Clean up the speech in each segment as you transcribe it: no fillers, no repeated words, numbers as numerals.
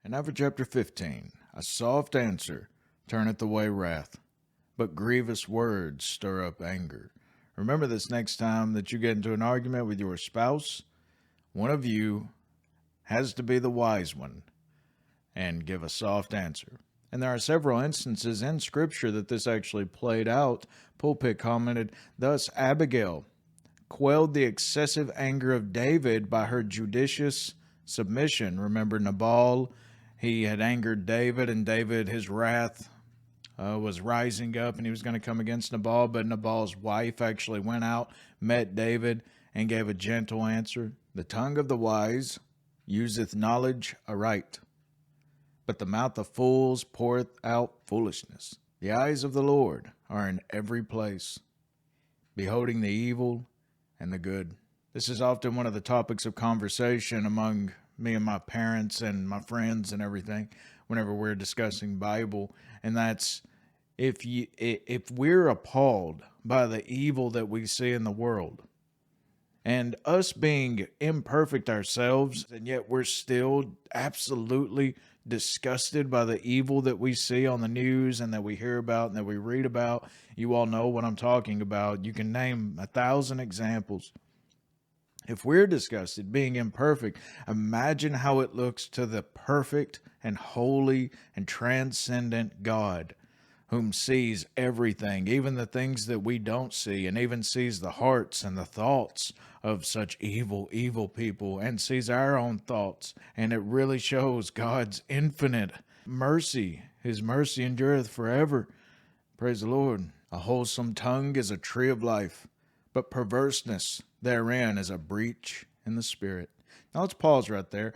And now for chapter 15. A soft answer turneth away wrath, but grievous words stir up anger. Remember this next time that you get into an argument with your spouse. One of you has to be the wise one and give a soft answer. And there are several instances in Scripture that this actually played out. Pulpit commented, thus Abigail quelled the excessive anger of David by her judicious submission. Remember Nabal, he had angered David, and David, his wrath was rising up, and he was going to come against Nabal, but Nabal's wife actually went out, met David, and gave a gentle answer. The tongue of the wise useth knowledge aright, but the mouth of fools poureth out foolishness. The eyes of the Lord are in every place, beholding the evil and the good. This is often one of the topics of conversation among me and my parents and my friends and everything whenever we're discussing Bible, and that's if we're appalled by the evil that we see in the world, and us being imperfect ourselves, and yet we're still absolutely disgusted by the evil that we see on the news and that we hear about and that we read about. You all know what I'm talking about. You can name 1,000 examples. If we're disgusted being imperfect, imagine how it looks to the perfect and holy and transcendent God, whom sees everything, even the things that we don't see, and even sees the hearts and the thoughts of such evil, evil people, and sees our own thoughts. And it really shows God's infinite mercy. His mercy endureth forever. Praise the Lord. A wholesome tongue is a tree of life, but perverseness therein is a breach in the spirit. Now let's pause right there.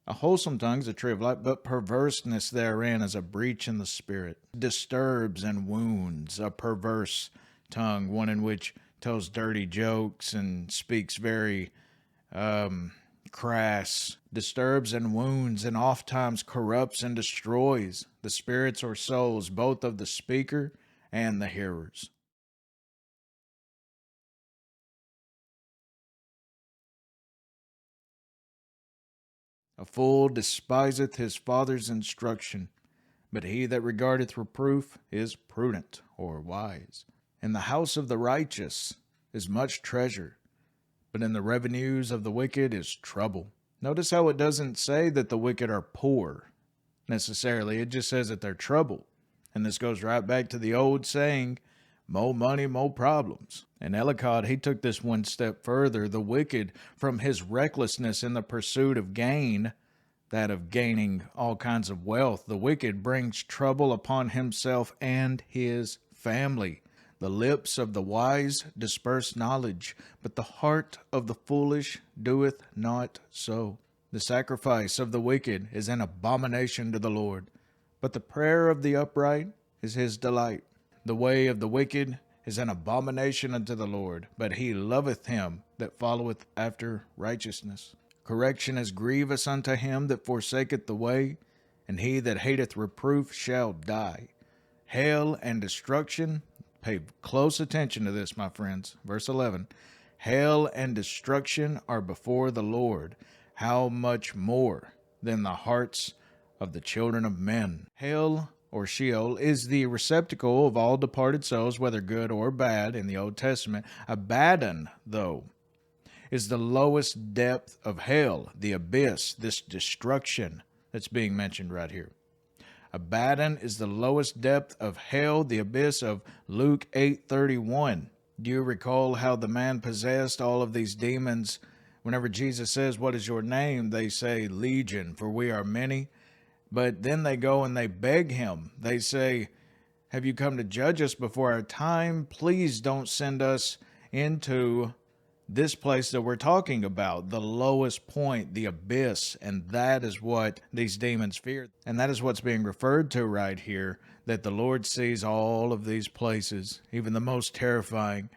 A wholesome tongue is a tree of life, but perverseness therein is a breach in the spirit. Disturbs and wounds a perverse tongue, one in which tells dirty jokes and speaks very crass. Disturbs and wounds, and oftentimes corrupts and destroys the spirits or souls, both of the speaker and the hearers. A fool despiseth his father's instruction, but he that regardeth reproof is prudent or wise. In the house of the righteous is much treasure, but in the revenues of the wicked is trouble. Notice how it doesn't say that the wicked are poor necessarily. It just says that they're trouble. And this goes right back to the old saying, more money, more problems. And Ellicott, he took this one step further. The wicked, from his recklessness in the pursuit of gain, that of gaining all kinds of wealth, the wicked brings trouble upon himself and his family. The lips of the wise disperse knowledge, but the heart of the foolish doeth not so. The sacrifice of the wicked is an abomination to the Lord, but the prayer of the upright is his delight. The way of the wicked is an abomination unto the Lord, but he loveth him that followeth after righteousness. Correction is grievous unto him that forsaketh the way, and he that hateth reproof shall die. Hell and destruction, pay close attention to this, my friends. Verse 11, hell and destruction are before the Lord. How much more than the hearts of the children of men? Hell, or Sheol, is the receptacle of all departed souls, whether good or bad, in the Old Testament. Abaddon, though, is the lowest depth of hell, the abyss, this destruction that's being mentioned right here. Abaddon is the lowest depth of hell, the abyss of Luke 8:31. Do you recall how the man possessed all of these demons? Whenever Jesus says, what is your name? They say, Legion, for we are many. But then they go and they beg him. They say, have you come to judge us before our time? Please don't send us into this place that we're talking about, the lowest point, the abyss. And that is what these demons fear. And that is what's being referred to right here, that the Lord sees all of these places, even the most terrifying.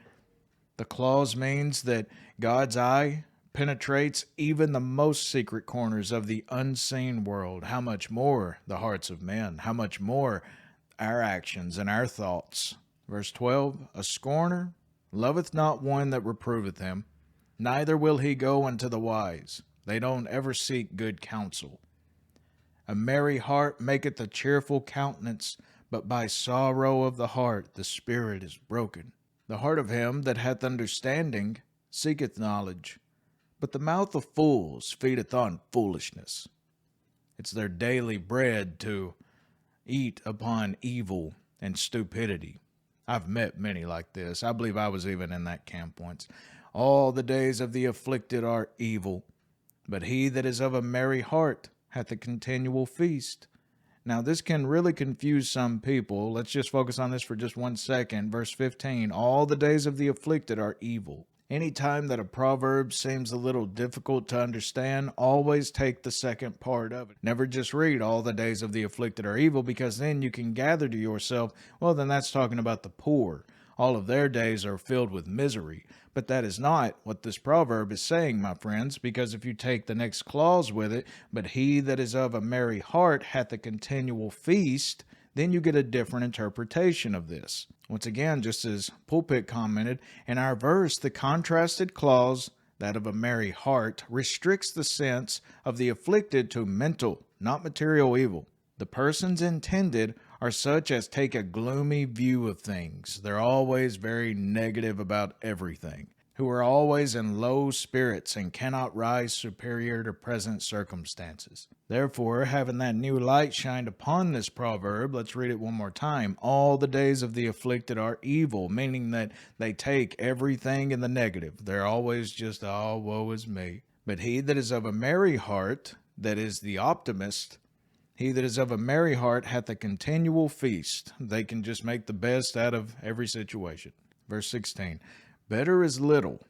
The clause means that God's eye penetrates even the most secret corners of the unseen world. How much more the hearts of men? How much more our actions and our thoughts. Verse 12, a scorner loveth not one that reproveth him, neither will he go unto the wise. They don't ever seek good counsel. A merry heart maketh a cheerful countenance, but by sorrow of the heart the spirit is broken. The heart of him that hath understanding seeketh knowledge, but the mouth of fools feedeth on foolishness. It's their daily bread to eat upon evil and stupidity. I've met many like this. I believe I was even in that camp once. All the days of the afflicted are evil, but he that is of a merry heart hath a continual feast. Now, this can really confuse some people. Let's just focus on this for just 1 second. Verse 15, all the days of the afflicted are evil. Any time that a proverb seems a little difficult to understand, always take the second part of it. Never just read all the days of the afflicted are evil, because then you can gather to yourself, well, then that's talking about the poor. All of their days are filled with misery. But that is not what this proverb is saying, my friends, because if you take the next clause with it, but he that is of a merry heart hath a continual feast, then you get a different interpretation of this. Once again, just as Pulpit commented, in our verse, the contrasted clause, that of a merry heart, restricts the sense of the afflicted to mental, not material evil. The persons intended are such as take a gloomy view of things. They're always very negative about everything, who are always in low spirits and cannot rise superior to present circumstances. Therefore, having that new light shined upon this proverb, let's read it one more time. All the days of the afflicted are evil, meaning that they take everything in the negative. They're always just, oh, woe is me. But he that is of a merry heart, that is the optimist, he that is of a merry heart hath a continual feast. They can just make the best out of every situation. Verse 16, better is little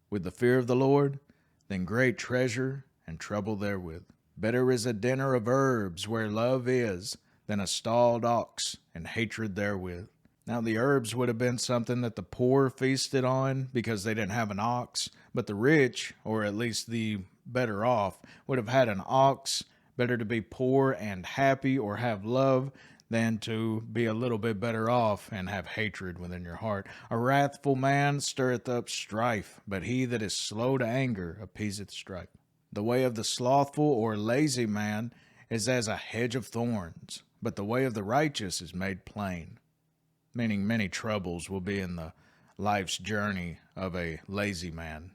with the fear of the Lord than great treasure and trouble therewith. Better is a dinner of herbs where love is than a stalled ox and hatred therewith. Now the herbs would have been something that the poor feasted on because they didn't have an ox, but the rich, or at least the better off, would have had an ox. Better to be poor and happy or have love than to be a little bit better off and have hatred within your heart. A wrathful man stirreth up strife, but he that is slow to anger appeaseth strife. The way of the slothful or lazy man is as a hedge of thorns, but the way of the righteous is made plain. Meaning many troubles will be in the life's journey of a lazy man.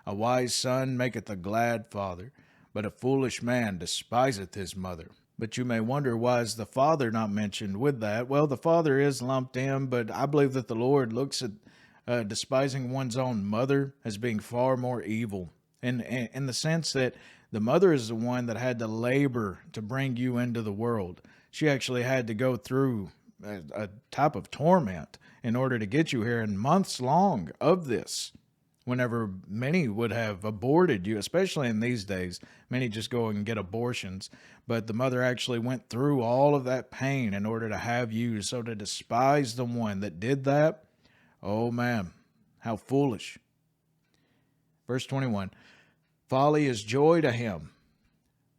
A wise son maketh a glad father, but a foolish man despiseth his mother. But you may wonder, why is the father not mentioned with that? Well, the father is lumped in, but I believe that the Lord looks at despising one's own mother as being far more evil. In the sense that the mother is the one that had to labor to bring you into the world. She actually had to go through a type of torment in order to get you here, and months long of this. Whenever many would have aborted you, especially in these days, many just go and get abortions. But the mother actually went through all of that pain in order to have you. So to despise the one that did that, oh man, how foolish. Verse 21, folly is joy to him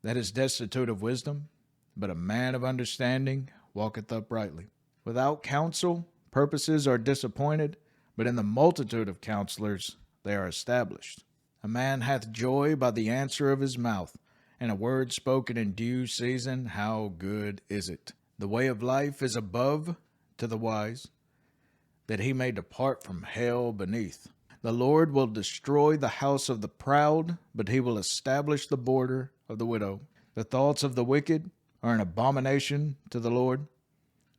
that is destitute of wisdom, but a man of understanding walketh uprightly. Without counsel, purposes are disappointed, but in the multitude of counselors they are established. A man hath joy by the answer of his mouth, and a word spoken in due season, how good is it? The way of life is above to the wise, that he may depart from hell beneath. The Lord will destroy the house of the proud, but he will establish the border of the widow. The thoughts of the wicked are an abomination to the Lord,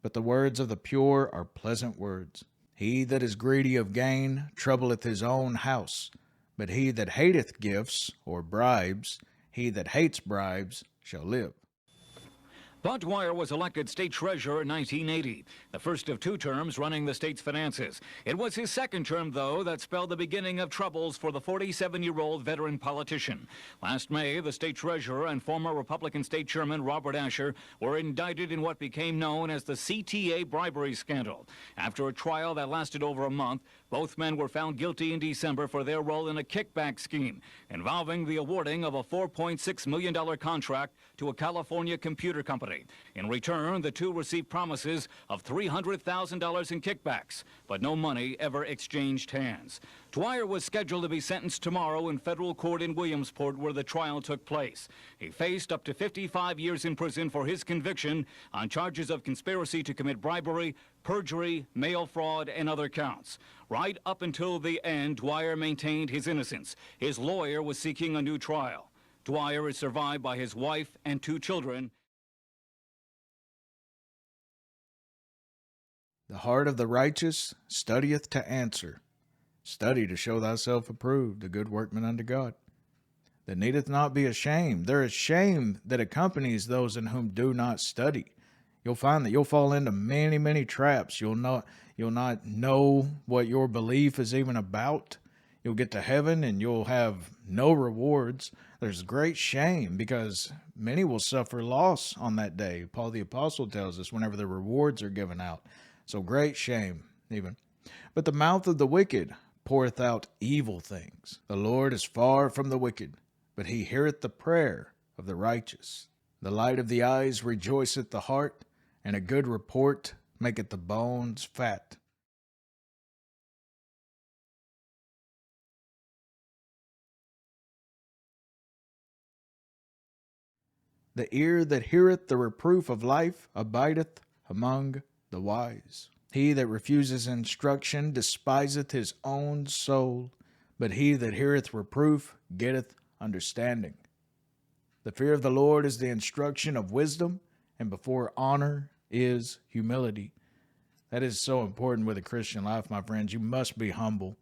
but the words of the pure are pleasant words. He that is greedy of gain troubleth his own house, but he that hateth gifts or bribes, he that hates bribes, shall live. Bud Dwyer was elected state treasurer in 1980, the first of 2 terms running the state's finances. It was his second term, though, that spelled the beginning of troubles for the 47-year-old veteran politician. Last May, the state treasurer and former Republican state chairman Robert Asher were indicted in what became known as the CTA bribery scandal. After a trial that lasted over a month, Both men were found guilty in December for their role in a kickback scheme involving the awarding of a $4.6 million contract to a California computer company. In return, the two received promises of $300,000 in kickbacks, but no money ever exchanged hands. Dwyer was scheduled to be sentenced tomorrow in federal court in Williamsport, where the trial took place. He faced up to 55 years in prison for his conviction on charges of conspiracy to commit bribery, perjury, mail fraud, and other counts. Right up until the end, Dwyer maintained his innocence. His lawyer was seeking a new trial. Dwyer is survived by his wife and 2 children. The heart of the righteous studieth to answer. Study to show thyself approved, a good workman unto God, that needeth not be ashamed. There is shame that accompanies those in whom do not study. You'll find that you'll fall into many, many traps. You'll not know what your belief is even about. You'll get to heaven and you'll have no rewards. There's great shame because many will suffer loss on that day. Paul the Apostle tells us whenever the rewards are given out. So great shame even. But the mouth of the wicked poureth out evil things. The Lord is far from the wicked, but he heareth the prayer of the righteous. The light of the eyes rejoiceth the heart, and a good report maketh the bones fat. The ear that heareth the reproof of life abideth among the wise. He that refuses instruction despiseth his own soul, but he that heareth reproof getteth understanding. The fear of the Lord is the instruction of wisdom, and before honor is humility. That is so important with a Christian life, my friends. You must be humble.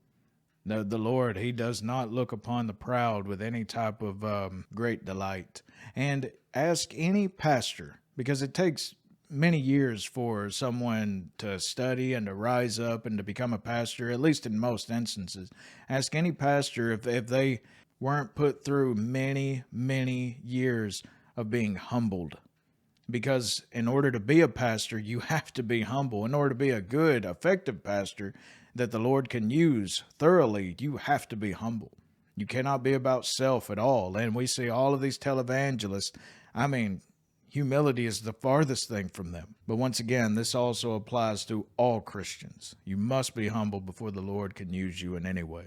The Lord, he does not look upon the proud with any type of great delight. And ask any pastor, because it takes many years for someone to study and to rise up and to become a pastor, at least in most instances. Ask any pastor if they weren't put through many, many years of being humbled. Because in order to be a pastor, you have to be humble. In order to be a good, effective pastor that the Lord can use thoroughly, you have to be humble. You cannot be about self at all. And we see all of these televangelists. I mean, humility is the farthest thing from them. But once again, this also applies to all Christians. You must be humble before the Lord can use you in any way.